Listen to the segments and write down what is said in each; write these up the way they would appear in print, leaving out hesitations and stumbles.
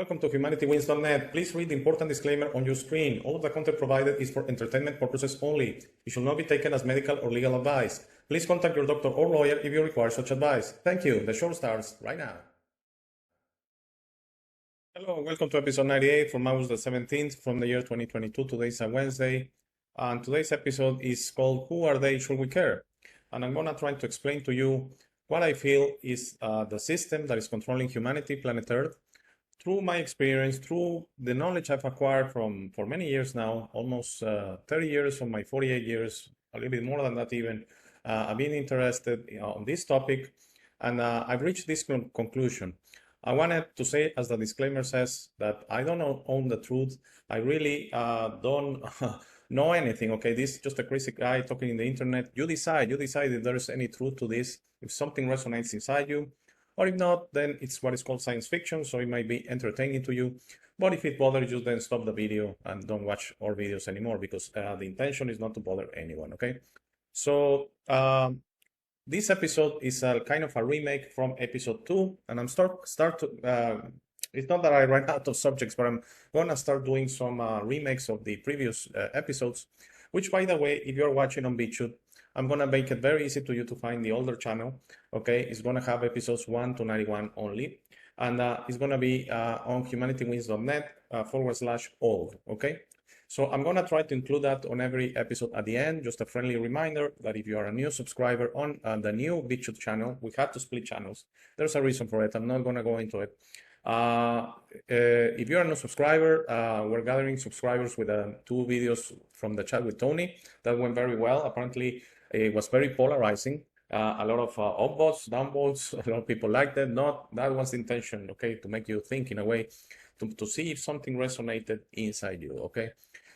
Welcome to humanitywins.net. Please read the important disclaimer on your screen. All of the content provided is for entertainment purposes only. It should not be taken as medical or legal advice. Please contact your doctor or lawyer if you require such advice. Thank you. The show starts right now. Hello, welcome to episode 98 from August the 17th from the year 2022. Today is a Wednesday, and today's episode is called Who Are They? Should We Care? And I'm going to try to explain to you what I feel is the system that is controlling humanity, planet Earth, through my experience, through the knowledge I've acquired for many years now, almost 30 years from my 48 years, a little bit more than that even. I've been interested on this topic, and I've reached this conclusion. I wanted to say, as the disclaimer says, that I don't own the truth. I really don't know anything, okay? This is just a crazy guy talking in the internet. You decide if there's any truth to this, if something resonates inside you, or if not, then it's what is called science fiction, so it might be entertaining to you. But if it bothers you, then stop the video and don't watch our videos anymore, because the intention is not to bother anyone, okay? So this episode is a kind of a remake from episode 2, and I'm it's not that I ran out of subjects, but I'm gonna start doing some remakes of the previous episodes, which, by the way, if you're watching on BitChute, I'm gonna make it very easy to you to find the older channel, okay? It's gonna have episodes 1 to 91 only, and it's gonna be on humanitywins.net/old, okay? So I'm gonna try to include that on every episode at the end. Just a friendly reminder that if you are a new subscriber on the new BitChute channel, we had to split channels. There's a reason for it. I'm not gonna go into it. If you're a new subscriber, we're gathering subscribers with 2 videos from the chat with Tony. That went very well. Apparently, it was very polarizing. A lot of up votes, down votes. A lot of people liked it. That was the intention, okay, to make you think in a way, to see if something resonated inside you, okay?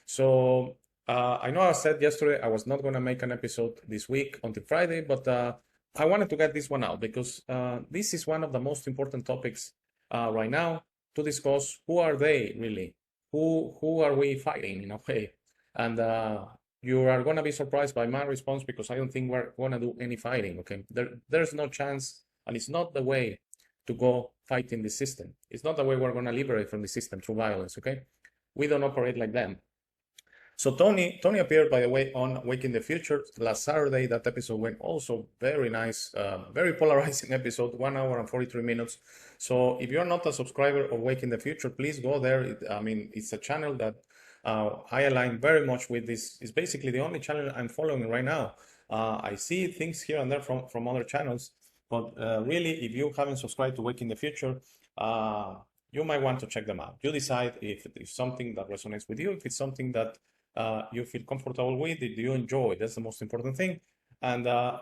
So I know I said yesterday I was not going to make an episode this week until Friday, but I wanted to get this one out because this is one of the most important topics right now to discuss. Who are they really? Who are we fighting in a way? And you are going to be surprised by my response, because I don't think we're going to do any fighting, okay? There's no chance, and it's not the way to go fighting the system. It's not the way we're going to liberate from the system through violence, okay? We don't operate like them. So Tony appeared, by the way, on Waking the Future last Saturday. That episode went also very nice, very polarizing episode, 1 hour and 43 minutes. So if you're not a subscriber of Waking the Future, please go there. I mean, it's a channel that I align very much with. This is basically the only channel I'm following right now. I see things here and there from other channels, but really, if you haven't subscribed to Waking the Future, you might want to check them out. You decide if it's something that resonates with you, if it's something that you feel comfortable with, if you enjoy. That's the most important thing. And on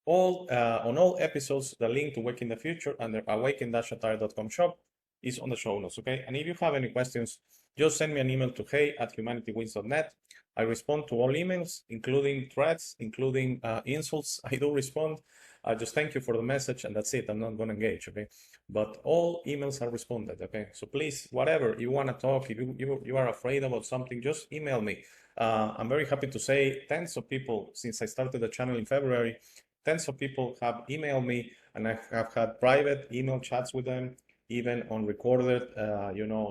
all episodes, the link to Waking the Future under awaken-attire.com shop is on the show notes, okay? And if you have any questions, just send me an email to hey@humanitywins.net. I respond to all emails, including threats, including insults. I do respond. I just thank you for the message, and that's it. I'm not going to engage, okay? But all emails are responded, okay? So please, whatever you want to talk, if you are afraid about something, just email me. I'm very happy to say tens of people, since I started the channel in February, tens of people have emailed me, and I have had private email chats with them, even on recorded,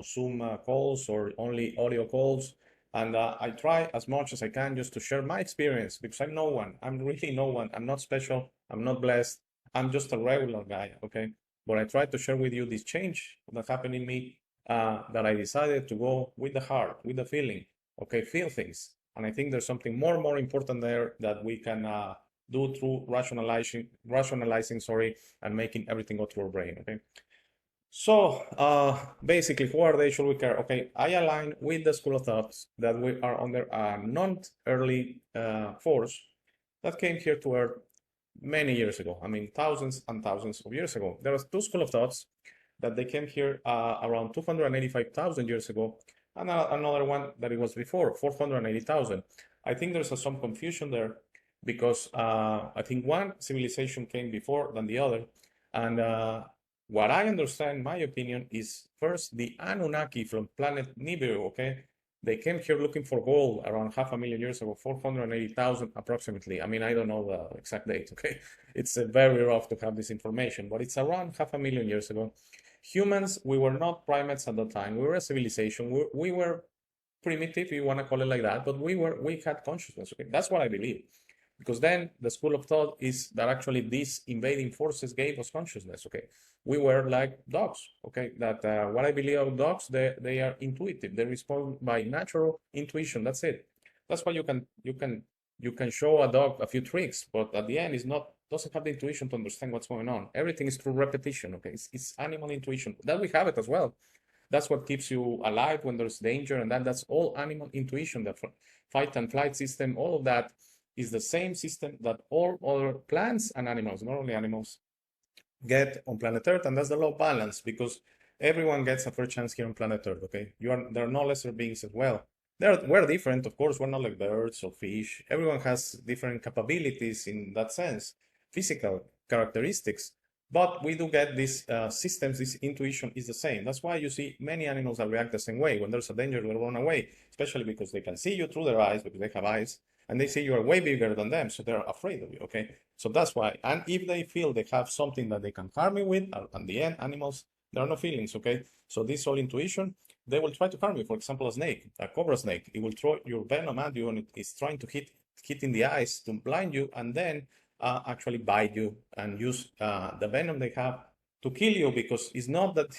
Zoom calls or only audio calls. And I try as much as I can just to share my experience, because I'm no one. I'm really no one. I'm not special. I'm not blessed. I'm just a regular guy, okay? But I try to share with you this change that happened in me, that I decided to go with the heart, with the feeling, okay? Feel things. And I think there's something more important there that we can do through rationalizing, and making everything go through our brain, okay? So basically, who are they? Should we care? Okay, I align with the school of thoughts that we are under a non-early force that came here to Earth many years ago. I mean, thousands and thousands of years ago. There was 2 school of thoughts that they came here around 285,000 years ago, and another one that it was before, 480,000. I think there's some confusion there, because I think one civilization came before than the other, and what I understand, my opinion, is first the Anunnaki from planet Nibiru, okay? They came here looking for gold around 500,000 years ago, 480,000 approximately. I mean, I don't know the exact date, okay? It's very rough to have this information, but it's around 500,000 years ago. Humans, we were not primates at the time. We were a civilization. We were primitive, if you want to call it like that, but we had consciousness. Okay, that's what I believe. Because then the school of thought is that actually these invading forces gave us consciousness. Okay, we were like dogs. Okay, that what I believe of dogs, they are intuitive. They respond by natural intuition. That's it. That's why you can show a dog a few tricks, but at the end, it's not doesn't have the intuition to understand what's going on. Everything is through repetition. Okay, it's animal intuition. That we have it as well. That's what keeps you alive when there's danger, and that's all animal intuition. That fight and flight system, all of that is the same system that all other plants and animals, not only animals, get on planet Earth, and that's the law of balance, because everyone gets a fair chance here on planet Earth. Okay, there are no lesser beings as well. We're different, of course. We're not like birds or fish. Everyone has different capabilities in that sense, physical characteristics. But we do get these systems, this intuition is the same. That's why you see many animals that react the same way. When there's a danger, they run away, especially because they can see you through their eyes, because they have eyes, and they see you are way bigger than them, so they're afraid of you, okay? So that's why. And if they feel they have something that they can harm you with, at the end, animals, there are no feelings, okay? So this all intuition, they will try to harm you. For example, a snake, a cobra snake, it will throw your venom at you, and it is trying to hit in the eyes to blind you, and then actually bite you and use the venom they have to kill you, because it's not that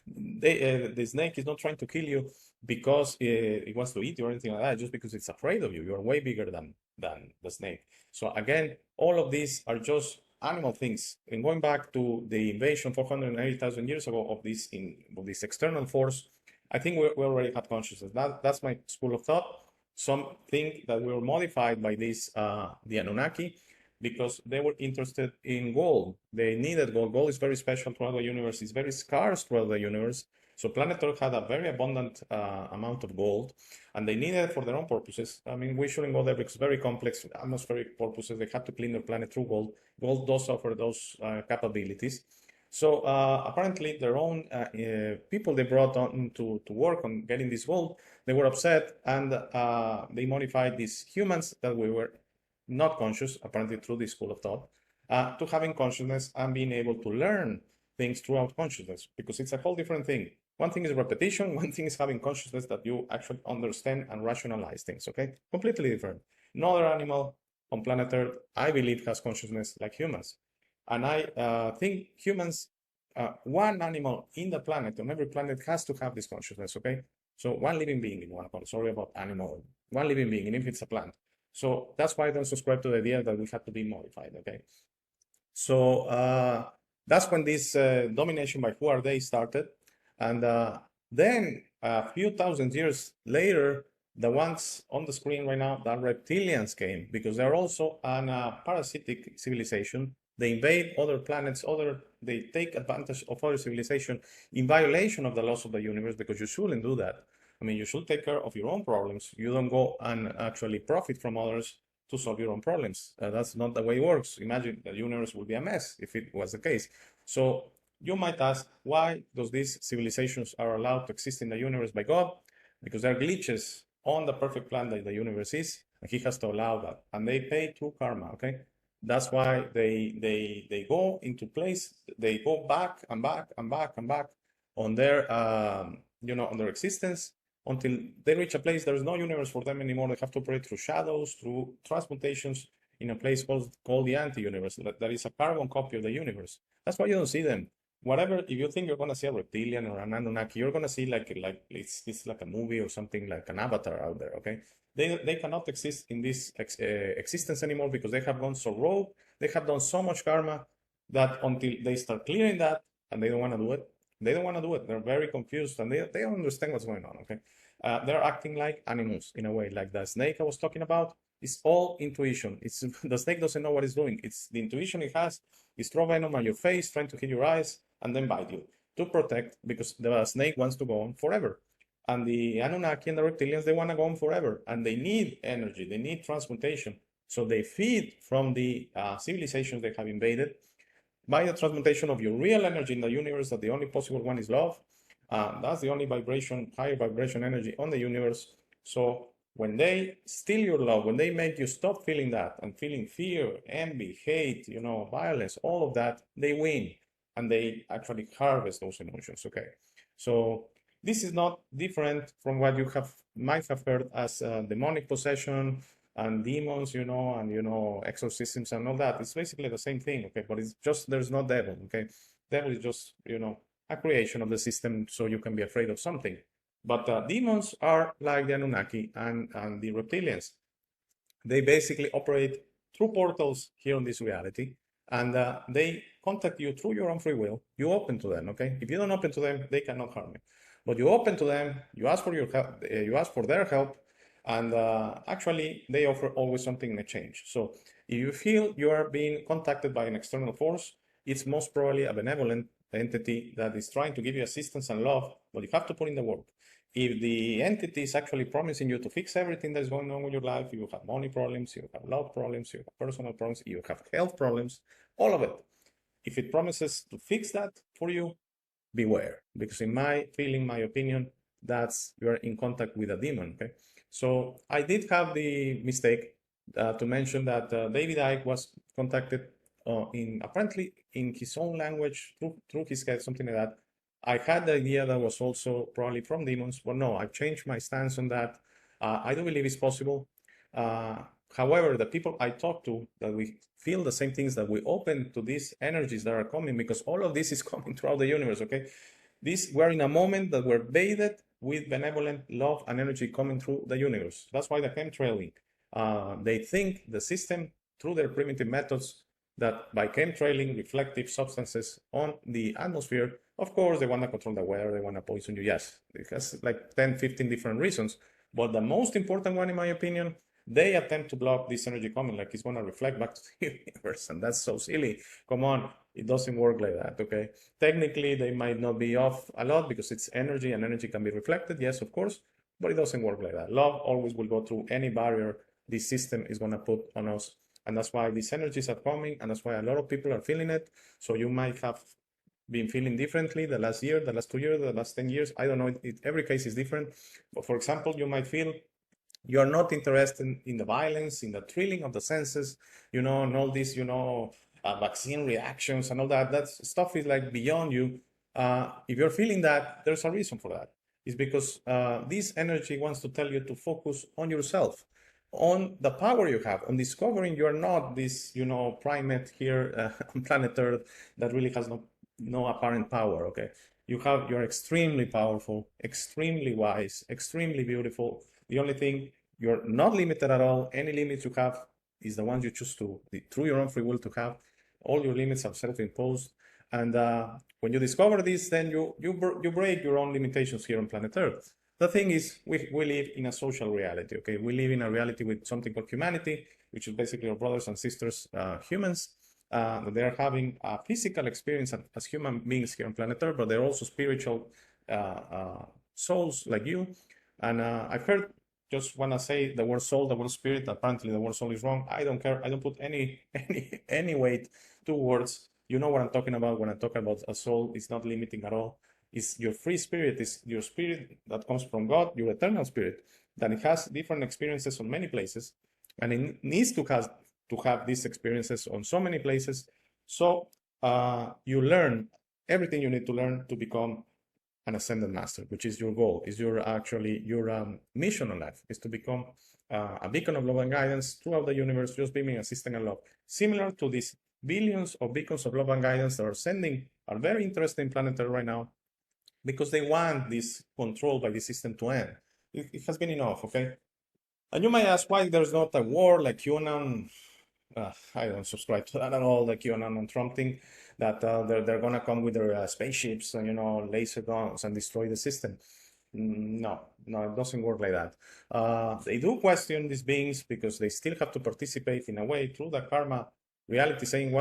the snake is not trying to kill you because it wants to eat you or anything like that, just because it's afraid of you. You're way bigger than the snake. So again, all of these are just animal things. And going back to the invasion 480,000 years ago of this external force, I think we already had consciousness. That's my school of thought. Some think that we were modified by this the Anunnaki, because they were interested in gold. They needed gold. Gold is very special throughout the universe. It's very scarce throughout the universe. So planet Earth had a very abundant amount of gold, and they needed it for their own purposes. I mean, we shouldn't go there because it's very complex atmospheric purposes. They had to clean their planet through gold. Gold does offer those capabilities. So apparently their own people they brought on to work on getting this gold, they were upset, and they modified these humans that we were not conscious, apparently through this school of thought, to having consciousness and being able to learn things throughout consciousness, because it's a whole different thing. One thing is repetition, one thing is having consciousness that you actually understand and rationalize things, okay? Completely different. No other animal on planet Earth, I believe, has consciousness like humans. And I think humans, one animal in the planet, on every planet, has to have this consciousness, okay? So one living being in one call, sorry about animal, one living being, and if it's a plant. So that's why I don't subscribe to the idea that we have to be modified, okay? So that's when this domination by who are they started. And then a few thousand years later, the ones on the screen right now, the reptilians came, because they're also a parasitic civilization. They invade other planets, they take advantage of other civilization in violation of the laws of the universe, because you shouldn't do that. I mean, you should take care of your own problems. You don't go and actually profit from others to solve your own problems. That's not the way it works. Imagine the universe would be a mess if it was the case. So you might ask, why does these civilizations are allowed to exist in the universe by God? Because there are glitches on the perfect plan that the universe is, and he has to allow that. And they pay through karma, okay? That's why they go into place, they go back and back and back and back on their on their existence, until they reach a place there is no universe for them anymore. They have to operate through shadows, through transmutations in a place called the anti-universe. That is a carbon copy of the universe. That's why you don't see them. Whatever, if you think you're gonna see a reptilian or an Anunnaki, you're gonna see like it's like a movie or something, like an avatar out there. Okay, they cannot exist in this existence anymore, because they have gone so rogue. They have done so much karma that until they start clearing that, and they don't want to do it. They don't want to do it. They're very confused, and they don't understand what's going on. Okay, they're acting like animals in a way, like the snake I was talking about. It's all intuition. It's the snake doesn't know what it's doing. It's the intuition it has. It's throw venom on your face, trying to hit your eyes, and then bite you to protect, because the snake wants to go on forever. And the Anunnaki and the reptilians, they want to go on forever, and they need energy. They need transmutation. So they feed from the civilizations they have invaded by the transmutation of your real energy in the universe, that the only possible one is love. That's the only vibration, higher vibration energy on the universe. So when they steal your love, when they make you stop feeling that and feeling fear, envy, hate, violence, all of that, they win. and they actually harvest those emotions, okay? So this is not different from what you might have heard as demonic possession and demons, and exorcisms and all that. It's basically the same thing, okay? But it's just there's no devil, okay? Devil is just, a creation of the system, so you can be afraid of something. But demons are like the Anunnaki and the reptilians. They basically operate through portals here on this reality, and they contact you through your own free will. You open to them, okay? If you don't open to them, they cannot harm you. But you open to them, you ask for your help, you ask for their help, and actually they offer always something in exchange. So if you feel you are being contacted by an external force, it's most probably a benevolent entity that is trying to give you assistance and love, but you have to put in the work. If the entity is actually promising you to fix everything that's going on with your life, you have money problems, you have love problems, you have personal problems, you have health problems, all of it. If it promises to fix that for you, beware, because in my feeling, my opinion, that's you're in contact with a demon. Okay, so I did have the mistake to mention that David Icke was contacted apparently in his own language through his head, something like that. I had the idea that was also probably from demons, but no, I've changed my stance on that. I do believe it's possible. However, the people I talk to, that we feel the same things, that we open to these energies that are coming, because all of this is coming throughout the universe, okay? We're in a moment that we're bathed with benevolent love and energy coming through the universe. That's why the chemtrailing. They think the system, through their primitive methods, that by chemtrailing reflective substances on the atmosphere, of course, they want to control the weather, they want to poison you. Yes, it has like 10, 15 different reasons. But the most important one, in my opinion, they attempt to block this energy coming, like it's going to reflect back to the universe. And that's so silly. Come on, it doesn't work like that, okay? Technically, they might not be off a lot because it's energy and energy can be reflected. Yes, of course, but it doesn't work like that. Love always will go through any barrier this system is going to put on us. And that's why these energies are coming, and that's why a lot of people are feeling it. So you might have been feeling differently the last year, the last 2 years, the last 10 years. I don't know, every case is different. But for example, you might feel you are not interested in the violence, in the thrilling of the senses, and all these, vaccine reactions and all that. That stuff is like beyond you. If you're feeling that, there's a reason for that. It's because this energy wants to tell you to focus on yourself, on the power you have, on discovering you're not this, primate here on planet Earth that really has no apparent power, okay? You're extremely powerful, extremely wise, extremely beautiful. The only thing, you're not limited at all. Any limits you have is the ones you choose through your own free will to have. All your limits are self-imposed. And when you discover this, then you break your own limitations here on planet Earth. The thing is, we live in a social reality, okay? We live in a reality with something called humanity, which is basically our brothers and sisters, humans. They're having a physical experience as human beings here on planet Earth, but they're also spiritual souls like you. And I've heard, just want to say the word soul, the word spirit. Apparently the word soul is wrong. I don't care. I don't put any weight to words. You know what I'm talking about when I talk about a soul. It's not limiting at all. It's your free spirit. It's your spirit that comes from God, your eternal spirit, that it has different experiences on many places, and it needs to have these experiences on so many places. So you learn everything you need to learn to become an ascended master, which is your goal, is your mission on life, is to become a beacon of love and guidance throughout the universe, just being a system of love. Similar to these billions of beacons of love and guidance that are very interested in planet Earth right now, because they want this control by the system to end. It has been enough, okay? And you might ask why there's not a war like QAnon. I don't subscribe to that at all, the QAnon and Trump thing, that they're going to come with their spaceships and, laser guns and destroy the system. No, it doesn't work like that. They do question these beings because they still have to participate in a way through the karma reality, saying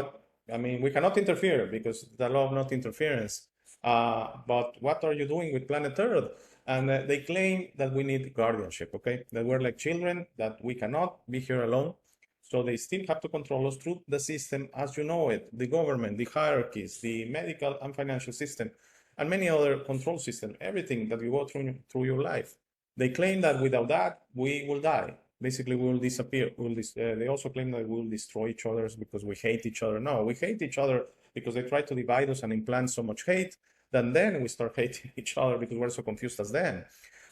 we cannot interfere because the law of not interference. But what are you doing with planet Earth? And they claim that we need guardianship, okay? That we're like children, that we cannot be here alone. So they still have to control us through the system as you know it, the government, the hierarchies, the medical and financial system, and many other control systems, everything that you go through your life. They claim that without that, we will die. basically we will disappear. They also claim that we will destroy each other because we hate each other. No, we hate each other because they try to divide us and implant so much hate that then we start hating each other because we're so confused as them.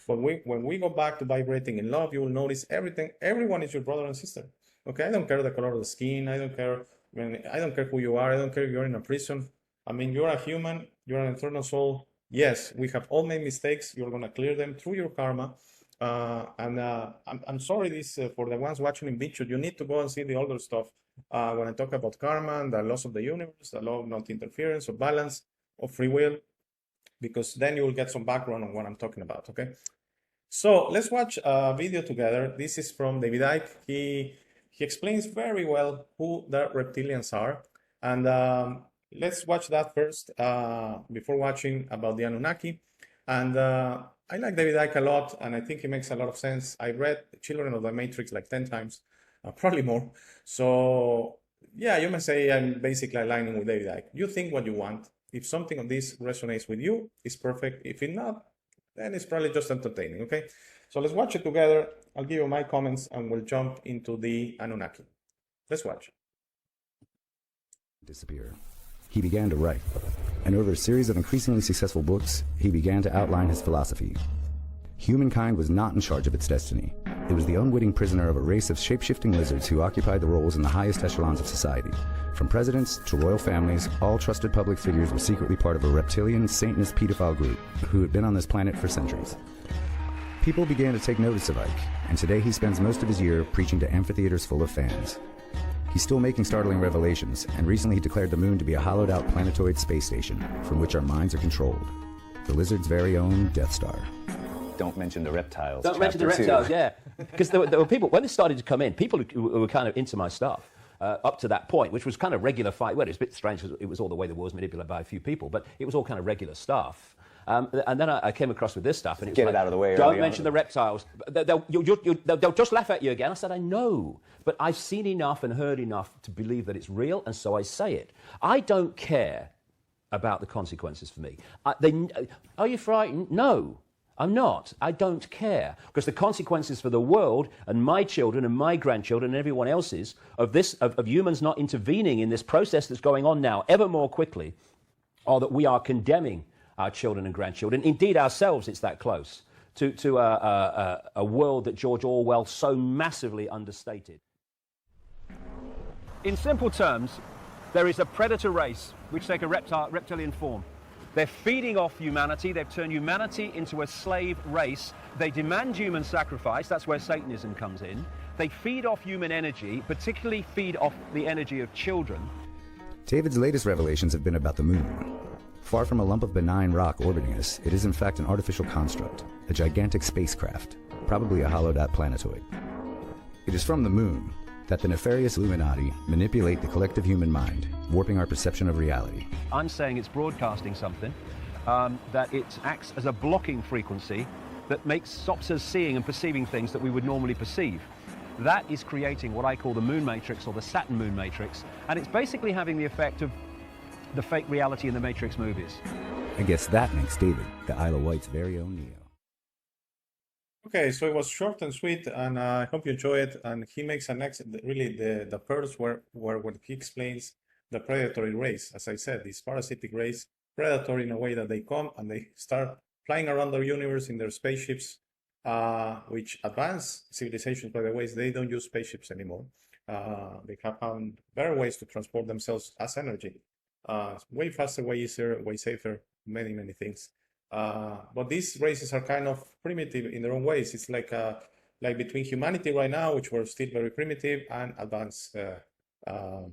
But when we go back to vibrating in love, you will notice everyone is your brother and sister. Okay, I don't care the color of the skin. I don't care who you are. I don't care if you're in a prison. I mean, you're a human. You're an eternal soul. Yes, we have all made mistakes. You're gonna clear them through your karma. I'm sorry this for the ones watching in BitChute. You need to go and see the older stuff when I talk about karma and the laws of the universe, the law of non-interference, of balance, of free will, because then you will get some background on what I'm talking about. Okay, so let's watch a video together. This is from David Icke. He explains very well who the reptilians are, and let's watch that first before watching about the Anunnaki. And I like David Icke a lot, and I think he makes a lot of sense. I read Children of the Matrix like 10 times, probably more. So yeah, you may say I'm basically aligning with David Icke. You think what you want. If something of this resonates with you, it's perfect. If it not, then it's probably just entertaining, okay? So let's watch it together. I'll give you my comments and we'll jump into the Anunnaki. Let's watch. Disappear. He began to write, and over a series of increasingly successful books, he began to outline his philosophy. Humankind was not in charge of its destiny. It was the unwitting prisoner of a race of shape-shifting lizards who occupied the roles in the highest echelons of society. From presidents to royal families, all trusted public figures were secretly part of a reptilian, Satanist pedophile group who had been on this planet for centuries. People began to take notice of Icke, and today he spends most of his year preaching to amphitheaters full of fans. He's still making startling revelations, and recently he declared the moon to be a hollowed-out planetoid space station from which our minds are controlled. The lizard's very own Death Star. Don't mention the reptiles. Don't mention the reptiles, yeah. Because there were people, when they started to come in, people who were kind of into my stuff up to that point, which was kind of regular fight. Well, it was a bit strange because it was all the way the war was manipulated by a few people, but it was all kind of regular stuff. And then I came across with this stuff, and it was Get like, it out of the way. Don't mention the reptiles. They'll just laugh at you again. I said, I know, but I've seen enough and heard enough to believe that it's real, and so I say it. I don't care about the consequences for me. Are you frightened? No. I'm not. I don't care. Because the consequences for the world and my children and my grandchildren and everyone else's of humans not intervening in this process that's going on now ever more quickly are that we are condemning our children and grandchildren. Indeed, ourselves, it's that close to a world that George Orwell so massively understated. In simple terms, there is a predator race which take a reptilian form. They're feeding off humanity. They've turned humanity into a slave race. They demand human sacrifice. That's where Satanism comes in. They feed off human energy, particularly feed off the energy of children. David's latest revelations have been about the moon. Far from a lump of benign rock orbiting us, it is in fact an artificial construct, a gigantic spacecraft, probably a hollowed-out planetoid. It is from the moon that the nefarious Illuminati manipulate the collective human mind, warping our perception of reality. I'm saying it's broadcasting something, that it acts as a blocking frequency that stops us seeing and perceiving things that we would normally perceive. That is creating what I call the moon matrix, or the Saturn moon matrix, and it's basically having the effect of the fake reality in the Matrix movies. I guess that makes David the Isle of Wight's very own Neo. Okay, so it was short and sweet, and I hope you enjoy it. And he makes the first where when he explains the predatory race, as I said, this parasitic race, predatory in a way that they come and they start flying around the universe in their spaceships, which advanced civilizations, by the way, they don't use spaceships anymore. They have found better ways to transport themselves as energy. Way faster, way easier, way safer, many, many things. But these races are kind of primitive in their own ways. It's like between humanity right now, which we're still very primitive, and advanced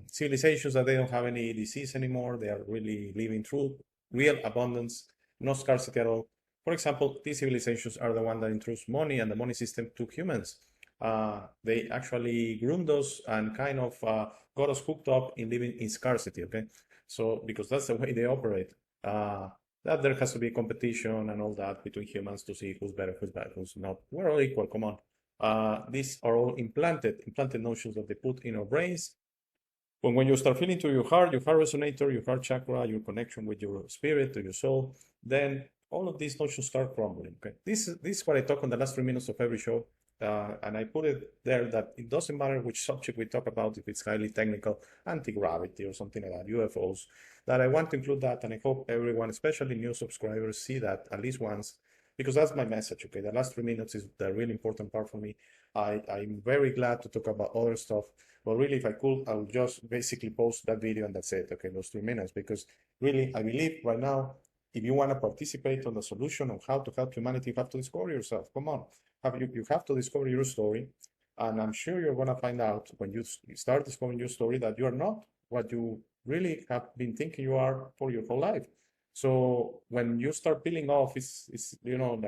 civilizations that they don't have any disease anymore. They are really living through real abundance, no scarcity at all. For example, these civilizations are the one that introduced money, and the money system took humans. They actually groomed us and kind of got us hooked up in living in scarcity, okay? So, because that's the way they operate, that there has to be competition and all that between humans to see who's better, who's bad, who's not. We're all equal, come on. These are all implanted notions that they put in our brains. When you start feeling to your heart resonator, your heart chakra, your connection with your spirit, to your soul, then all of these notions start crumbling, okay? This is what I talk on the last 3 minutes of every show. and I put it there that it doesn't matter which subject we talk about, if it's highly technical, anti-gravity or something like that, UFOs, that I want to include that, and I hope everyone, especially new subscribers, see that at least once, because that's my message, okay? The last 3 minutes is the really important part for me. I'm very glad to talk about other stuff, but really, if I could, I would just basically post that video and that's it, okay, those 3 minutes, because really, I believe right now, if you want to participate on the solution of how to help humanity, you have to discover yourself. Come on, you have to discover your story, and I'm sure you're going to find out when you start discovering your story that you are not what you really have been thinking you are for your whole life. So when you start peeling off, it's you know,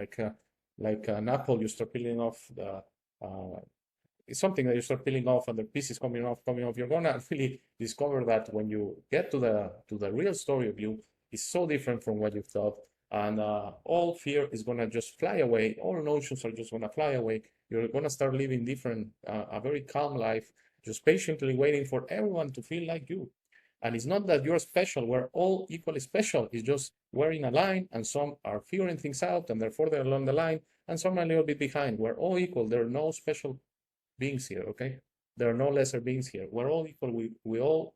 like an apple, you start peeling off the it's something that you start peeling off and the pieces coming off. You're gonna really discover that when you get to the real story of you, it's so different from what you thought, and all fear is gonna just fly away. All notions are just gonna fly away. You're gonna start living different, a very calm life, just patiently waiting for everyone to feel like you. And it's not that you're special, we're all equally special. It's just we're in a line and some are figuring things out and therefore they're along the line and some are a little bit behind. We're all equal. There are no special beings here, okay? There are no lesser beings here. We're all equal. We all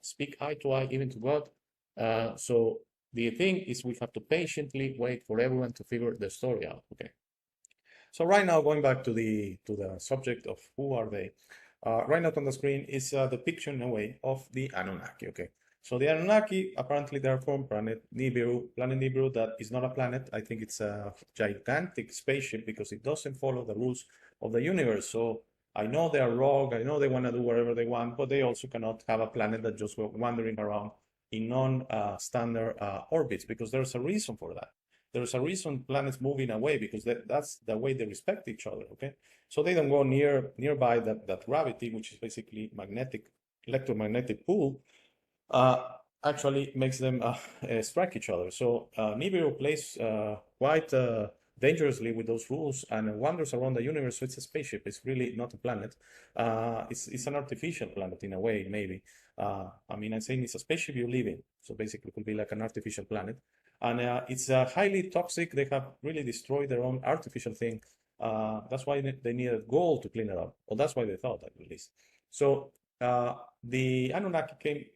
speak eye to eye, even to God. So the thing is we have to patiently wait for everyone to figure the story out, okay? So right now, going back to the subject of who are they, right now on the screen is the depiction in a way of the Anunnaki, okay? So the Anunnaki, apparently they're from planet Nibiru. Planet Nibiru, that is not a planet. I think it's a gigantic spaceship because it doesn't follow the rules of the universe. So I know they are rogue, I know they want to do whatever they want, but they also cannot have a planet that just go wandering around in non-standard orbits, because there's a reason for that. There's a reason planets moving away, because that's the way they respect each other, okay? So they don't go nearby that gravity, which is basically electromagnetic pull, actually makes them strike each other. So Nibiru plays quite dangerously with those rules and wanders around the universe. So it's a spaceship. It's really not a planet. It's an artificial planet in a way, maybe. I mean, I'm saying it's a spaceship you live in. So basically it could be like an artificial planet. And it's highly toxic. They have really destroyed their own artificial thing. That's why they needed gold to clean it up. Well, that's why they thought, at least. So the Anunnaki came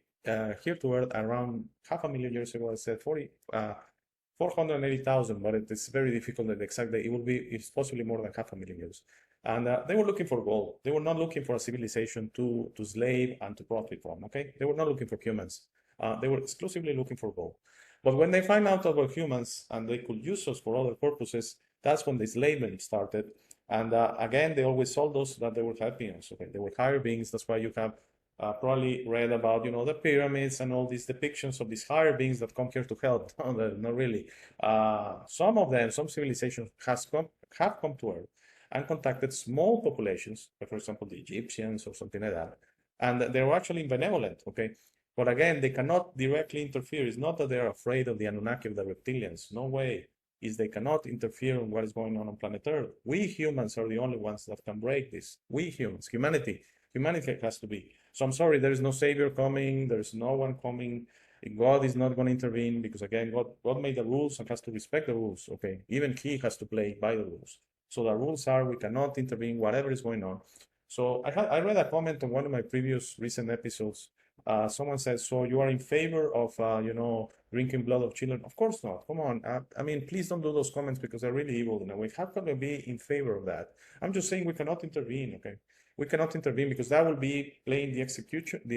here to Earth around 500,000 years ago. I said 480,000, but it's very difficult that exactly. It's possibly more than 500,000 years. And they were looking for gold. They were not looking for a civilization to slave and to profit from, okay? They were not looking for humans. They were exclusively looking for gold. But when they find out about humans and they could use us for other purposes, that's when the enslavement started. And again, they always sold us that they were helping us, okay? They were higher beings. That's why you have probably read about, you know, the pyramids and all these depictions of these higher beings that come here to help. No, not really. Some of them, some civilizations have come to Earth and contacted small populations, like for example, the Egyptians or something like that. And they were actually benevolent, okay? But again, they cannot directly interfere. It's not that they're afraid of the Anunnaki, of the reptilians. No way. Is they cannot interfere in what is going on planet Earth. We humans are the only ones that can break this. We humans, humanity has to be. So I'm sorry, there is no savior coming. There's no one coming. God is not going to intervene, because again, God made the rules and has to respect the rules. Okay, even He has to play by the rules. So the rules are we cannot intervene whatever is going on. So I read a comment on one of my previous recent episodes. Someone said, so you are in favor of, you know, drinking blood of children? Of course not. Come on. I mean, please don't do those comments because they're really evil in a way. How can we be in favor of that? I'm just saying we cannot intervene, okay? We cannot intervene because that will be playing the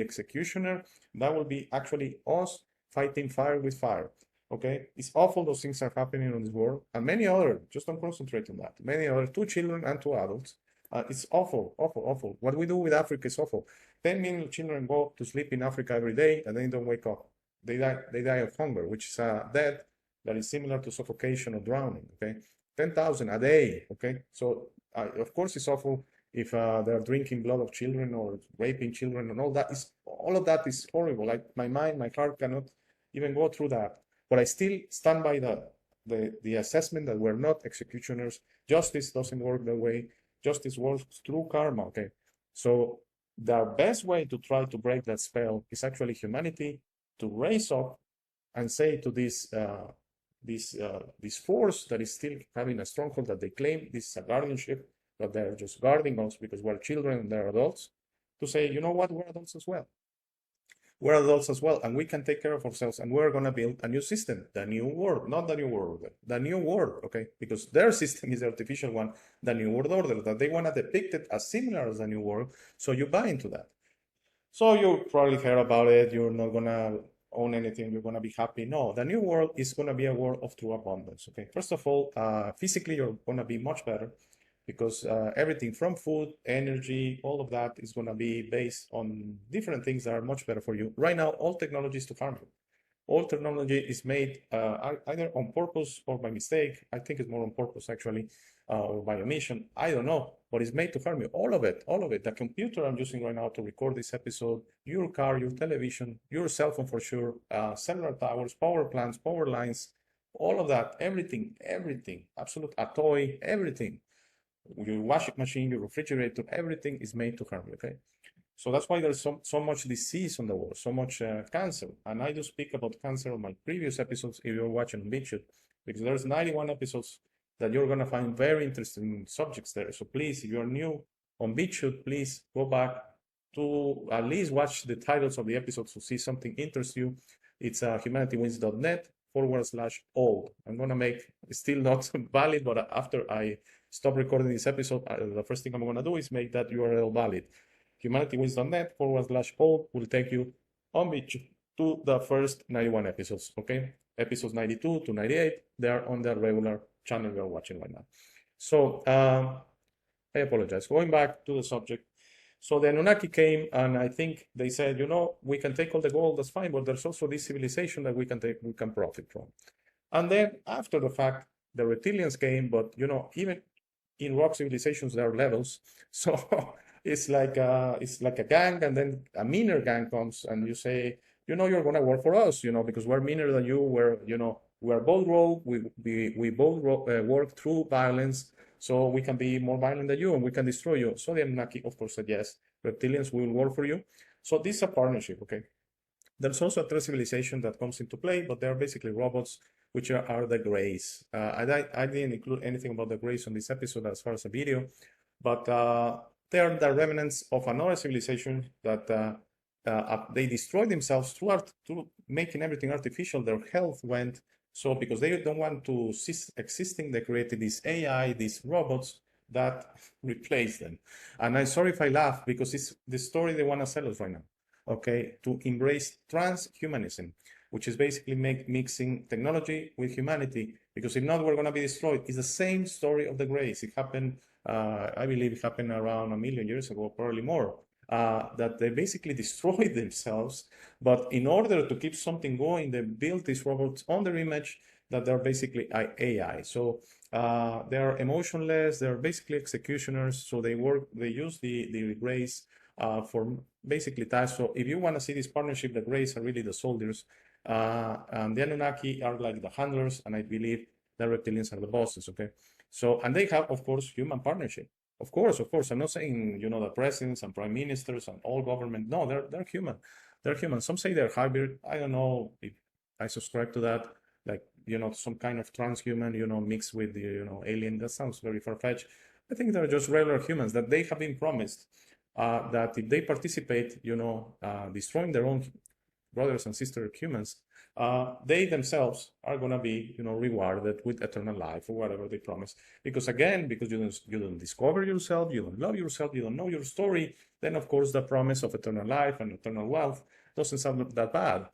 executioner. That will be actually us fighting fire with fire, okay? It's awful those things are happening in this world. And many other, just don't concentrate on that. Many other, 2 children and 2 adults. It's awful, awful, awful. What we do with Africa is awful. 10 million children go to sleep in Africa every day and then don't wake up. They die of hunger, which is a death that is similar to suffocation or drowning, okay? 10,000 a day, okay? So, of course, it's awful if they're drinking blood of children or raping children and all that. All of that is horrible. Like my mind, my heart cannot even go through that. But I still stand by the assessment that we're not executioners. Justice doesn't work that way. Justice works through karma, okay? So the best way to try to break that spell is actually humanity to raise up and say to this force that is still having a stronghold that they claim this is a guardianship, that they're just guarding us because we're children and they're adults, to say, you know what, we're adults as well. We're adults as well, and we can take care of ourselves, and we're going to build a new system, the new world, not the new world order, the new world, okay? Because their system is the artificial one, the new world order, that they want to depict it as similar as the new world, so you buy into that. So you probably heard about it, you're not going to own anything, you're going to be happy. No, the new world is going to be a world of true abundance, okay? First of all, physically, you're going to be much better, because everything from food, energy, all of that is going to be based on different things that are much better for you. Right now, all technology is to harm you. All technology is made either on purpose or by mistake. I think it's more on purpose, actually, or by omission. I don't know, but it's made to harm you. All of it, all of it. The computer I'm using right now to record this episode, your car, your television, your cell phone for sure, cellular towers, power plants, power lines, all of that, everything, absolute, a toy, everything. Your washing machine, your refrigerator, everything is made to harm you, okay? So that's why there's so much disease on the world, so much cancer. And I do speak about cancer on my previous episodes if you're watching BitChute, because there's 91 episodes that you're going to find very interesting subjects there. So please, if you're new on BitChute, please go back to at least watch the titles of the episodes to see something interests you. It's humanitywins.net/old. I'm going to make, it's still not valid, but after I stop recording this episode, the first thing I'm going to do is make that URL valid. humanitywins.net/old will take you on BitChute to the first 91 episodes, okay? Episodes 92 to 98, they are on the regular channel you're watching right now. So I apologize. Going back to the subject. So the Anunnaki came, and I think they said, you know, we can take all the gold, that's fine, but there's also this civilization that we can profit from. And then after the fact, the reptilians came, but you know, even in rock civilizations, there are levels. So it's like a gang, and then a meaner gang comes, and you say, you know, you're going to work for us, you know, because we're meaner than you. We're, you know, we are both rogue. We both work through violence, so we can be more violent than you, and we can destroy you. So the Anunnaki, of course, said yes. Reptilians will work for you. So this is a partnership, okay? There's also a third civilization that comes into play, but they're basically robots, which are the Greys. I didn't include anything about the Greys on this episode as far as a video, but they are the remnants of another civilization that they destroyed themselves through making everything artificial. Their health went, so because they don't want to cease existing, they created this AI, these robots that replace them. And I'm sorry if I laugh, because it's the story they want to sell us right now. Okay, to embrace transhumanism, which is basically mixing technology with humanity, because if not, we're going to be destroyed. It's the same story of the Greys. It happened, I believe it happened around 1 million years ago, probably more, that they basically destroyed themselves. But in order to keep something going, they built these robots on their image that they're basically AI. So they're emotionless, they're basically executioners. So they use the Greys for basically tasks. So if you want to see this partnership, the Greys are really the soldiers, and the Anunnaki are like the handlers, and I believe the reptilians are the bosses, okay? So, and they have, of course, human partnership. Of course. I'm not saying, you know, the presidents and prime ministers and all government. No, they're human. They're human. Some say they're hybrid. I don't know if I subscribe to that. Like, you know, some kind of transhuman, you know, mixed with the, you know, alien. That sounds very far-fetched. I think they're just regular humans that they have been promised that if they participate, you know, destroying their own brothers and sister humans, they themselves are going to be, you know, rewarded with eternal life or whatever they promise. Because again, because you don't discover yourself, you don't love yourself, you don't know your story, then of course the promise of eternal life and eternal wealth doesn't sound that bad.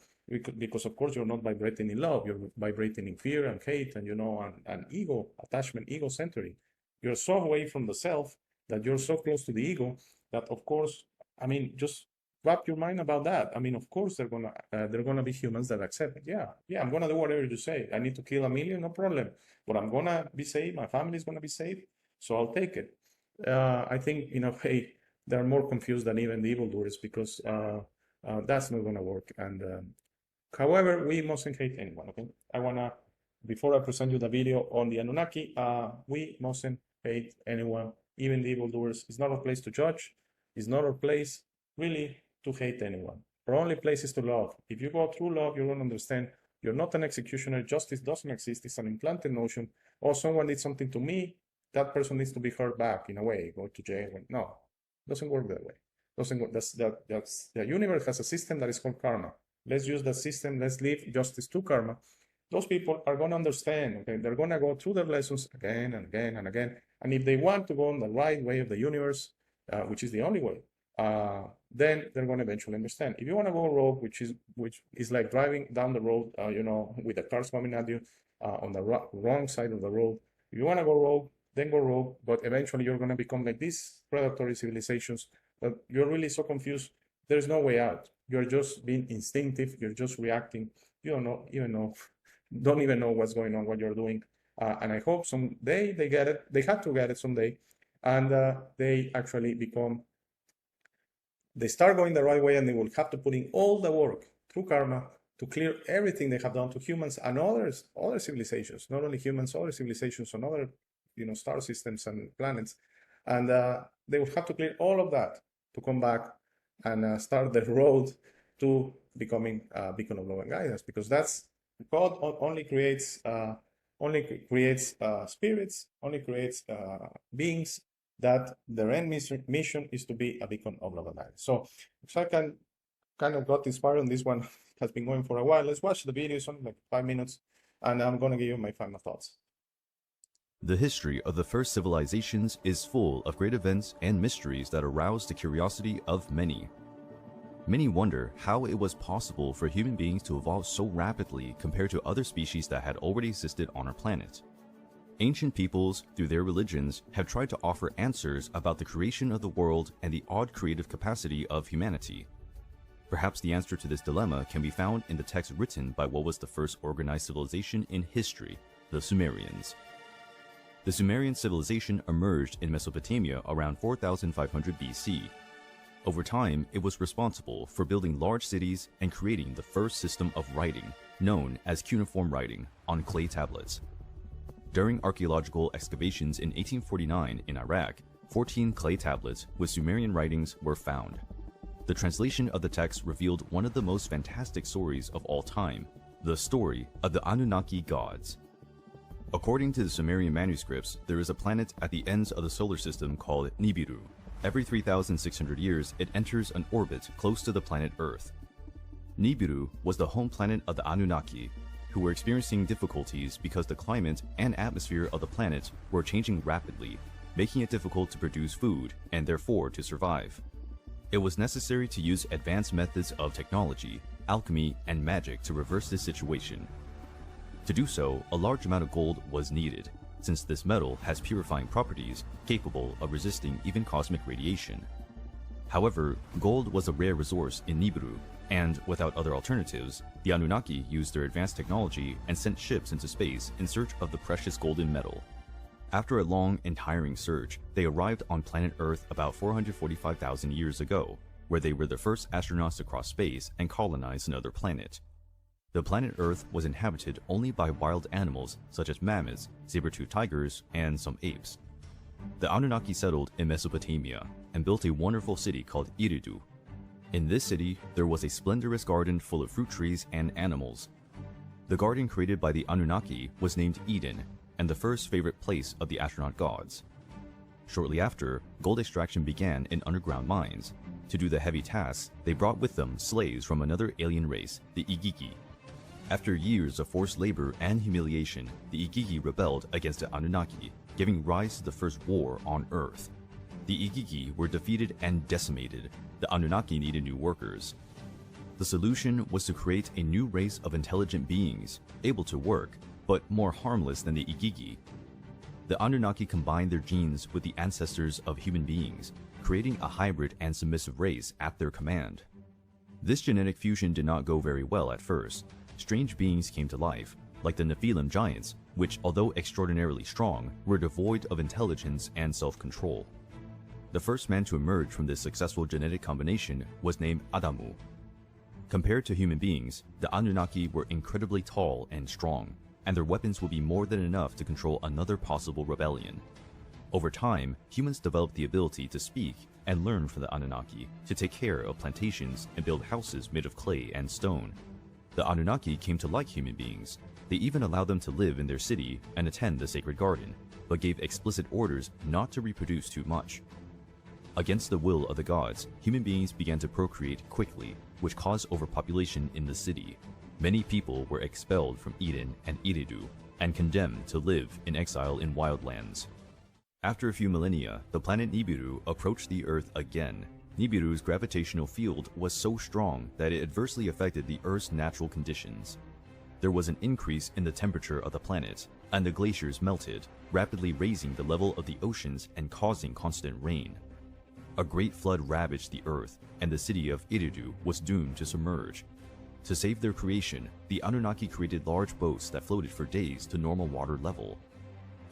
Because of course you're not vibrating in love, you're vibrating in fear and hate and, you know, and ego, attachment, ego-centering. You're so away from the self that you're so close to the ego that, of course, I mean, just wrap your mind about that. I mean, of course, they're gonna be humans that accept it. Yeah, I'm gonna do whatever you say. I need to kill 1 million, no problem. But I'm gonna be safe. My family is gonna be safe, so I'll take it. I think, in a way, they're more confused than even the evildoers, because that's not gonna work. And however, we mustn't hate anyone. Okay, before I present you the video on the Anunnaki, we mustn't hate anyone, even the evildoers. It's not our place to judge. It's not our place, really, to hate anyone. Our only place is to love. If you go through love, you're going to understand you're not an executioner. Justice doesn't exist. It's an implanted notion. Or someone did something to me, that person needs to be hurt back in a way, go to jail. No, doesn't work that way. Doesn't work. The universe has a system that is called karma. Let's use that system. Let's leave justice to karma. Those people are going to understand. Okay, they're going to go through their lessons again and again and again. And if they want to go on the right way of the universe, which is the only way, then they're going to eventually understand. If you want to go rogue, which is like driving down the road, with the cars coming at you on the wrong side of the road. If you want to go rogue, then go rogue. But eventually, you're going to become like these predatory civilizations that you're really so confused. There's no way out. You're just being instinctive. You're just reacting. You don't even know what's going on, what you're doing. And I hope someday they get it. They have to get it someday, and they actually they start going the right way, and they will have to put in all the work through karma to clear everything they have done to humans and other civilizations, not only humans, other civilizations on other, star systems and planets. And they will have to clear all of that to come back and start the road to becoming a beacon of love and guidance, because God only creates spirits, only creates beings that their end mission is to be a beacon of love and guidance. So if I can kind of got inspired on this one, it has been going for a while. Let's watch the video, something like 5 minutes, and I'm going to give you my final thoughts. The history of the first civilizations is full of great events and mysteries that arouse the curiosity of many. Many wonder how it was possible for human beings to evolve so rapidly compared to other species that had already existed on our planet. Ancient peoples, through their religions, have tried to offer answers about the creation of the world and the odd creative capacity of humanity. Perhaps the answer to this dilemma can be found in the text written by what was the first organized civilization in history, the Sumerians. The Sumerian civilization emerged in Mesopotamia around 4500 BC. Over time, it was responsible for building large cities and creating the first system of writing, known as cuneiform writing, on clay tablets. During archaeological excavations in 1849 in Iraq, 14 clay tablets with Sumerian writings were found. The translation of the text revealed one of the most fantastic stories of all time, the story of the Anunnaki gods. According to the Sumerian manuscripts, there is a planet at the ends of the solar system called Nibiru. Every 3,600 years, it enters an orbit close to the planet Earth. Nibiru was the home planet of the Anunnaki, who were experiencing difficulties because the climate and atmosphere of the planet were changing rapidly, making it difficult to produce food and therefore to survive. It was necessary to use advanced methods of technology, alchemy, and magic to reverse this situation. To do so, a large amount of gold was needed, since this metal has purifying properties capable of resisting even cosmic radiation. However, gold was a rare resource in Nibiru, and without other alternatives, the Anunnaki used their advanced technology and sent ships into space in search of the precious golden metal. After a long and tiring search, they arrived on planet Earth about 445,000 years ago, where they were the first astronauts to cross space and colonize another planet. The planet Earth was inhabited only by wild animals such as mammoths, saber-toothed tigers, and some apes. The Anunnaki settled in Mesopotamia and built a wonderful city called Eridu. In this city, there was a splendorous garden full of fruit trees and animals. The garden created by the Anunnaki was named Eden, and the first favorite place of the astronaut gods. Shortly after, gold extraction began in underground mines. To do the heavy tasks, they brought with them slaves from another alien race, the Igigi. After years of forced labor and humiliation, the Igigi rebelled against the Anunnaki, giving rise to the first war on Earth. The Igigi were defeated and decimated. The Anunnaki needed new workers. The solution was to create a new race of intelligent beings, able to work, but more harmless than the Igigi. The Anunnaki combined their genes with the ancestors of human beings, creating a hybrid and submissive race at their command. This genetic fusion did not go very well at first. Strange beings came to life, like the Nephilim giants, which, although extraordinarily strong, were devoid of intelligence and self-control. The first man to emerge from this successful genetic combination was named Adamu. Compared to human beings, the Anunnaki were incredibly tall and strong, and their weapons would be more than enough to control another possible rebellion. Over time, humans developed the ability to speak and learn from the Anunnaki, to take care of plantations and build houses made of clay and stone. The Anunnaki came to like human beings. They even allowed them to live in their city and attend the sacred garden, but gave explicit orders not to reproduce too much. Against the will of the gods, human beings began to procreate quickly, which caused overpopulation in the city. Many people were expelled from Eden and Eridu, and condemned to live in exile in wildlands. After a few millennia, the planet Nibiru approached the Earth again. Nibiru's gravitational field was so strong that it adversely affected the Earth's natural conditions. There was an increase in the temperature of the planet, and the glaciers melted, rapidly raising the level of the oceans and causing constant rain. A great flood ravaged the Earth, and the city of Eridu was doomed to submerge. To save their creation, the Anunnaki created large boats that floated for days to normal water level.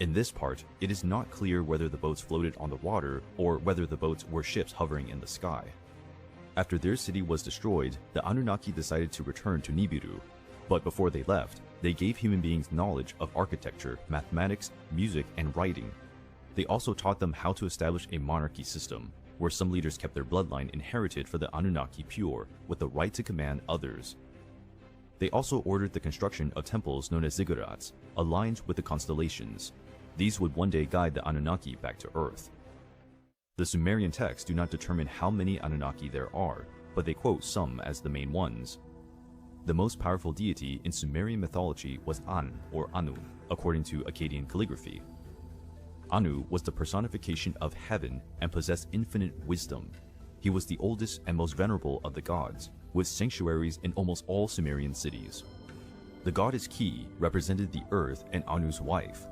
In this part, it is not clear whether the boats floated on the water or whether the boats were ships hovering in the sky. After their city was destroyed, the Anunnaki decided to return to Nibiru. But before they left, they gave human beings knowledge of architecture, mathematics, music, and writing. They also taught them how to establish a monarchy system, where some leaders kept their bloodline inherited for the Anunnaki pure, with the right to command others. They also ordered the construction of temples known as ziggurats, aligned with the constellations. These would one day guide the Anunnaki back to Earth. The Sumerian texts do not determine how many Anunnaki there are, but they quote some as the main ones. The most powerful deity in Sumerian mythology was An, or Anu, according to Akkadian calligraphy. Anu was the personification of heaven and possessed infinite wisdom. He was the oldest and most venerable of the gods, with sanctuaries in almost all Sumerian cities. The goddess Ki represented the earth and Anu's wife.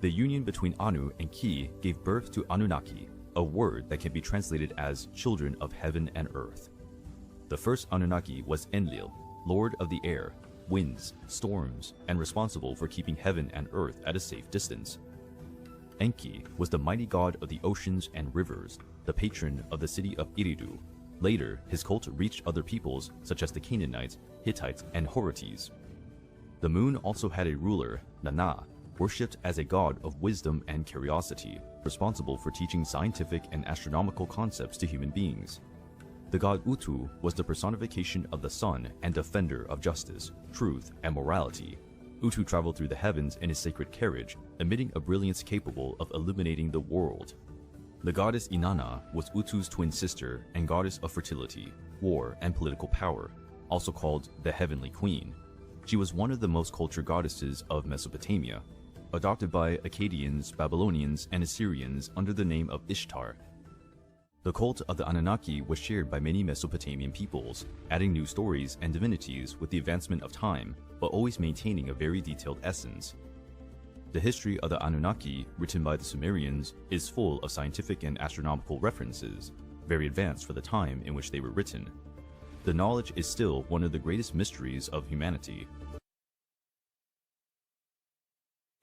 The union between Anu and Ki gave birth to Anunnaki, a word that can be translated as children of heaven and earth. The first Anunnaki was Enlil, lord of the air, winds, storms, and responsible for keeping heaven and earth at a safe distance. Enki was the mighty god of the oceans and rivers, the patron of the city of Eridu. Later, his cult reached other peoples such as the Canaanites, Hittites, and Horites. The moon also had a ruler, Nanna, worshipped as a god of wisdom and curiosity, responsible for teaching scientific and astronomical concepts to human beings. The god Utu was the personification of the sun and defender of justice, truth, and morality. Utu traveled through the heavens in his sacred carriage, emitting a brilliance capable of illuminating the world. The goddess Inanna was Utu's twin sister and goddess of fertility, war, and political power, also called the Heavenly Queen. She was one of the most cultured goddesses of Mesopotamia, adopted by Akkadians, Babylonians, and Assyrians under the name of Ishtar. The cult of the Anunnaki was shared by many Mesopotamian peoples, adding new stories and divinities with the advancement of time, but always maintaining a very detailed essence. The history of the Anunnaki, written by the Sumerians, is full of scientific and astronomical references, very advanced for the time in which they were written. The knowledge is still one of the greatest mysteries of humanity.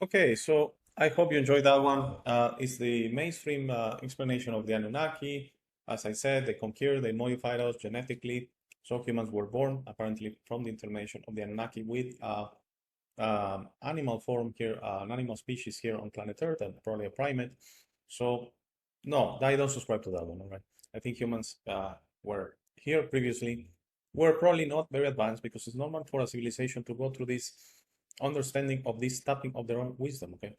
Okay, so I hope you enjoyed that one. It's the mainstream explanation of the Anunnaki. As I said, they conquered, they modified us genetically. So humans were born apparently from the intervention of the Anunnaki with animal form here, an animal species here on planet Earth, and probably a primate. So no, I don't subscribe to that one, all right? I think humans were here previously, were probably not very advanced, because it's normal for a civilization to go through this understanding of this tapping of their own wisdom, okay?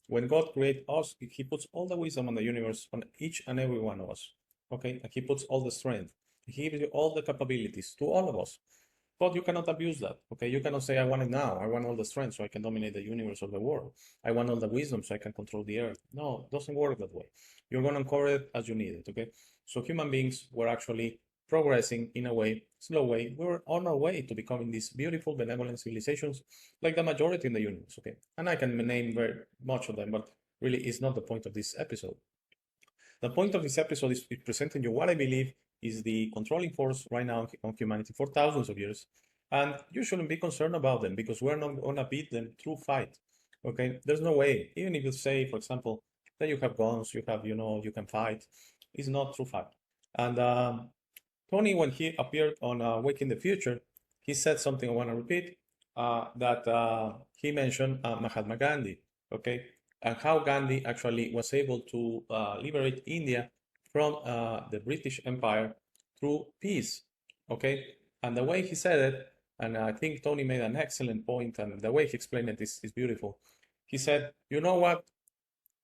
When God creates us, he puts all the wisdom on the universe on each and every one of us, okay? And he puts all the strength. He gives you all the capabilities to all of us. But you cannot abuse that, okay? You cannot say, I want it now. I want all the strength so I can dominate the universe or the world. I want all the wisdom so I can control the earth. No, it doesn't work that way. You're going to uncover it as you need it, okay? So human beings were actually progressing in a way, slow way. We were on our way to becoming these beautiful, benevolent civilizations, like the majority in the universe, okay? And I can name very much of them, but really it's not the point of this episode. The point of this episode is presenting you what I believe is the controlling force right now on humanity for thousands of years. And you shouldn't be concerned about them, because we're not going to beat them through fight, okay? There's no way. Even if you say, for example, that you have guns, you have, you can fight, it's not through fight. And Tony, when he appeared on Wake in the Future, he said something I want to repeat, that he mentioned Mahatma Gandhi, okay? And how Gandhi actually was able to liberate India from the British Empire through peace, okay? And the way he said it And I think Tony made an excellent point, and the way he explained it is beautiful. He said, you know what?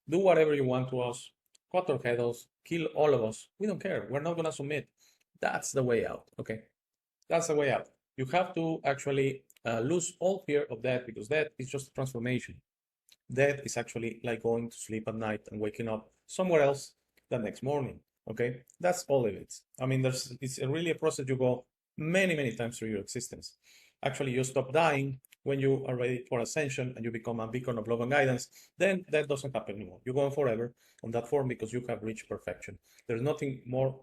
Do whatever you want to us, cut our heads off, kill all of us. We don't care. We're not going to submit. That's the way out, okay? That's the way out. You have to actually lose all fear of death, because death is just a transformation. Death is actually like going to sleep at night and waking up somewhere else the next morning, okay? That's all of it. I mean, it's really a process you go many, many times through your existence. Actually, you stop dying when you are ready for ascension and you become a beacon of love and guidance. Then that doesn't happen anymore. You go on forever on that form because you have reached perfection. There's nothing more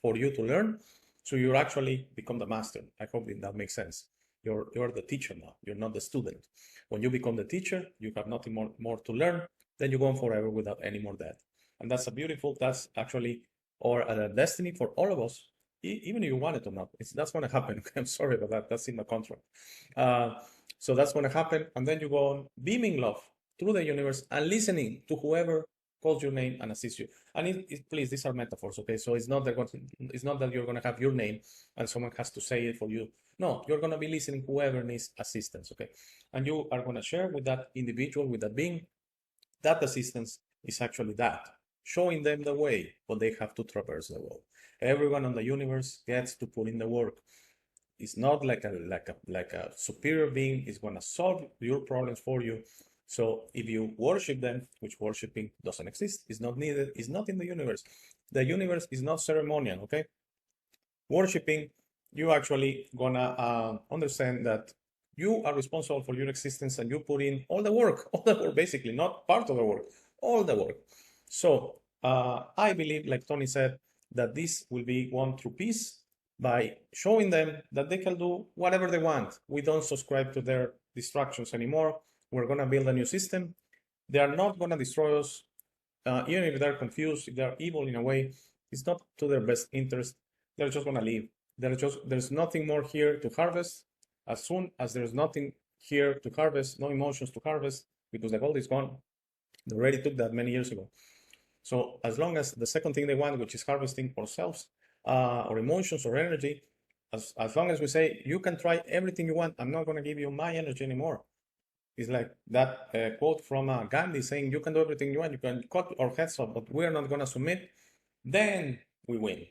for you to learn. So you actually become the master. I hope that makes sense. You're the teacher now. You're not the student. When you become the teacher, you have nothing more to learn. Then you go on forever without any more death. And that's that's actually our destiny for all of us, even if you want it or not. That's going to happen. I'm sorry about that. That's in the contract. So that's going to happen. And then you go on beaming love through the universe and listening to whoever calls your name and assists you. And please, these are metaphors, okay? So it's not that you're going to have your name and someone has to say it for you. No, you're going to be listening whoever needs assistance, okay? And you are going to share with that individual, with that being. That assistance is actually that, showing them the way, but they have to traverse the road. Everyone on the universe gets to put in the work. It's not like a superior being is going to solve your problems for you. So if you worship them, which worshiping doesn't exist, is not needed, is not in the universe. The universe is not ceremonial, okay? Worshiping, you actually gonna understand that you are responsible for your existence and you put in all the work basically, not part of the work, all the work. So I believe, like Tony said, that this will be won through peace by showing them that they can do whatever they want. We don't subscribe to their distractions anymore. We're going to build a new system. They are not going to destroy us, even if they're confused, if they're evil in a way. It's not to their best interest. They're just going to leave. There's nothing more here to harvest. As soon as there's nothing here to harvest, no emotions to harvest, because the gold is gone. They already took that many years ago. So as long as the second thing they want, which is harvesting ourselves, or emotions or energy, as long as we say, you can try everything you want, I'm not going to give you my energy anymore. It's like that quote from Gandhi saying, you can do everything you want, you can cut our heads off, but we're not going to submit, then we win.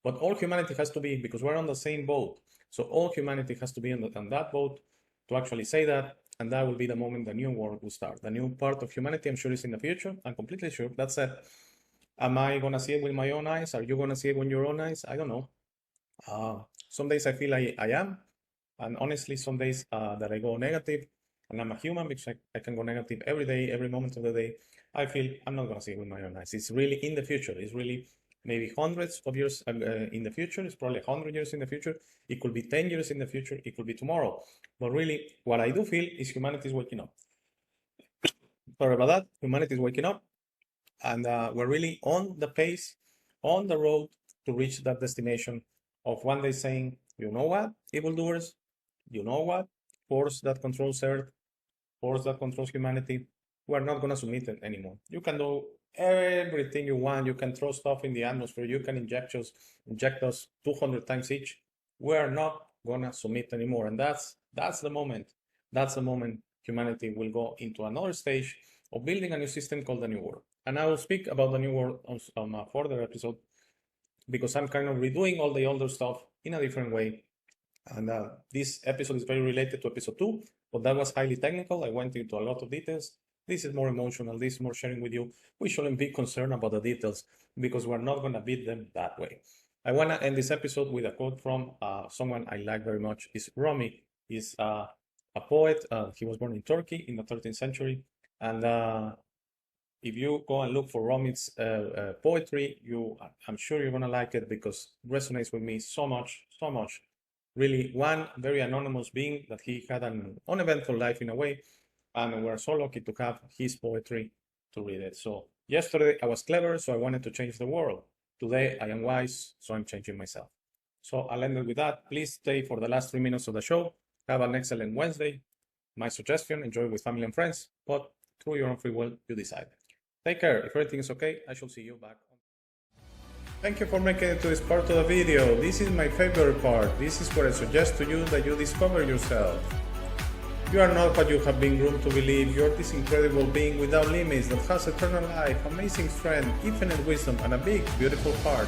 But all humanity has to be, because we're on the same boat, so all humanity has to be on that boat to actually say that, and that will be the moment the new world will start. The new part of humanity, I'm sure, is in the future. I'm completely sure. That's it. Am I going to see it with my own eyes? Are you going to see it with your own eyes? I don't know. Some days I feel I am. And honestly, some days that I go negative, and I'm a human because I can go negative every day, every moment of the day. I feel I'm not going to see it with my own eyes. It's really in the future. It's really maybe hundreds of years in the future. It's probably 100 years in the future. It could be 10 years in the future. It could be tomorrow. But really, what I do feel is humanity is waking up. Sorry about that. Humanity is waking up. And we're really on the pace, on the road to reach that destination of one day saying, you know what, evildoers, you know what, force that controls Earth, force that controls humanity, we're not going to submit it anymore. You can do everything you want. You can throw stuff in the atmosphere. You can inject us 200 times each. We're not going to submit anymore. And that's the moment. That's the moment humanity will go into another stage of building a new system called the New World. And I will speak about the New World on a further episode, because I'm kind of redoing all the older stuff in a different way. And this episode is very related to episode 2, but that was highly technical. I went into a lot of details. This is more emotional. This is more sharing with you. We shouldn't be concerned about the details because we're not going to beat them that way. I want to end this episode with a quote from someone I like very much. Is Rumi. He's a poet. He was born in Turkey in the 13th century. And if you go and look for Rumi's poetry, I'm sure you're going to like it because it resonates with me so much. Really, one very anonymous being that he had an uneventful life in a way, and we're so lucky to have his poetry to read it. So yesterday I was clever, so I wanted to change the world. Today I am wise, so I'm changing myself. So I'll end it with that. Please stay for the last 3 minutes of the show. Have an excellent Wednesday. My suggestion, enjoy with family and friends, but through your own free will, you decide. Take care. If everything is okay, I shall see you back. Thank you for making it to this part of the video. This is my favorite part. This is where I suggest to you that you discover yourself. You are not what you have been groomed to believe. You are this incredible being without limits that has eternal life, amazing strength, infinite wisdom, and a big, beautiful heart.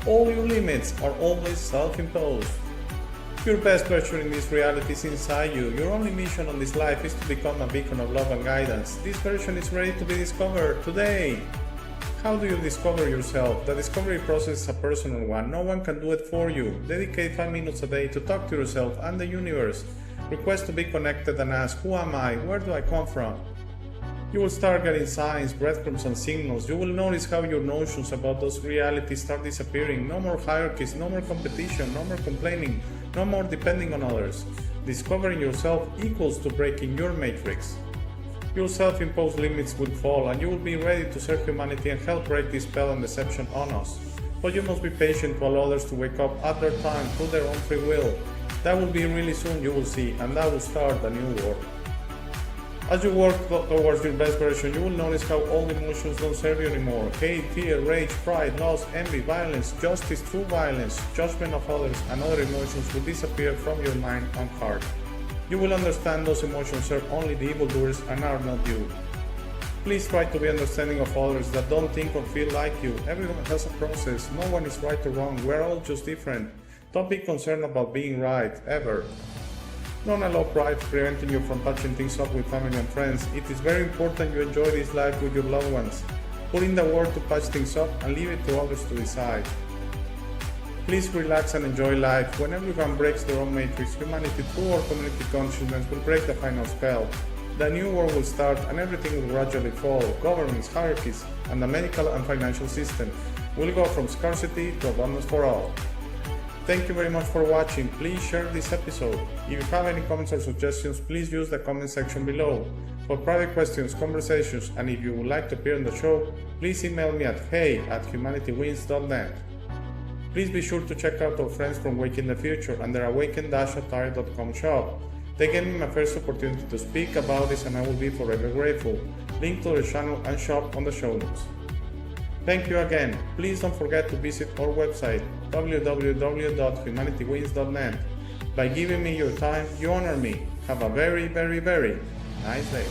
All your limits are always self-imposed. Your best version in this reality is inside you. Your only mission on this life is to become a beacon of love and guidance. This version is ready to be discovered today. How do you discover yourself? The discovery process is a personal one. No one can do it for you. Dedicate 5 minutes a day to talk to yourself and the universe. Request to be connected and ask, who am I? Where do I come from? You will start getting signs, breadcrumbs, and signals. You will notice how your notions about those realities start disappearing. No more hierarchies, no more competition, no more complaining, no more depending on others. Discovering yourself equals to breaking your matrix. Your self-imposed limits will fall, and you will be ready to serve humanity and help break this spell and deception on us. But you must be patient to allow others to wake up at their time, through their own free will. That will be really soon, you will see, and that will start a new world. As you work towards your best version, you will notice how all emotions don't serve you anymore. Hate, fear, rage, pride, loss, envy, violence, justice, true violence, judgment of others, and other emotions will disappear from your mind and heart. You will understand those emotions serve only the evildoers and are not you. Please try to be understanding of others that don't think or feel like you. Everyone has a process. No one is right or wrong. We're all just different. Don't be concerned about being right, ever. Don't allow pride preventing you from patching things up with family and friends. It is very important you enjoy this life with your loved ones. Put in the work to patch things up and leave it to others to decide. Please relax and enjoy life. When everyone breaks their own matrix, humanity through our community consciousness will break the final spell. The new world will start and everything will gradually fall. Governments, hierarchies, and the medical and financial system will go from scarcity to abundance for all. Thank you very much for watching. Please share this episode. If you have any comments or suggestions, please use the comment section below. For private questions, conversations, and if you would like to appear on the show, please email me at hey@humanitywins.net. Please be sure to check out our friends from Waking the Future and their awaken-atari.com shop. They gave me my first opportunity to speak about this and I will be forever grateful. Link to their channel and shop on the show notes. Thank you again. Please don't forget to visit our website www.humanitywins.net. By giving me your time, you honor me. Have a very, very, very nice day.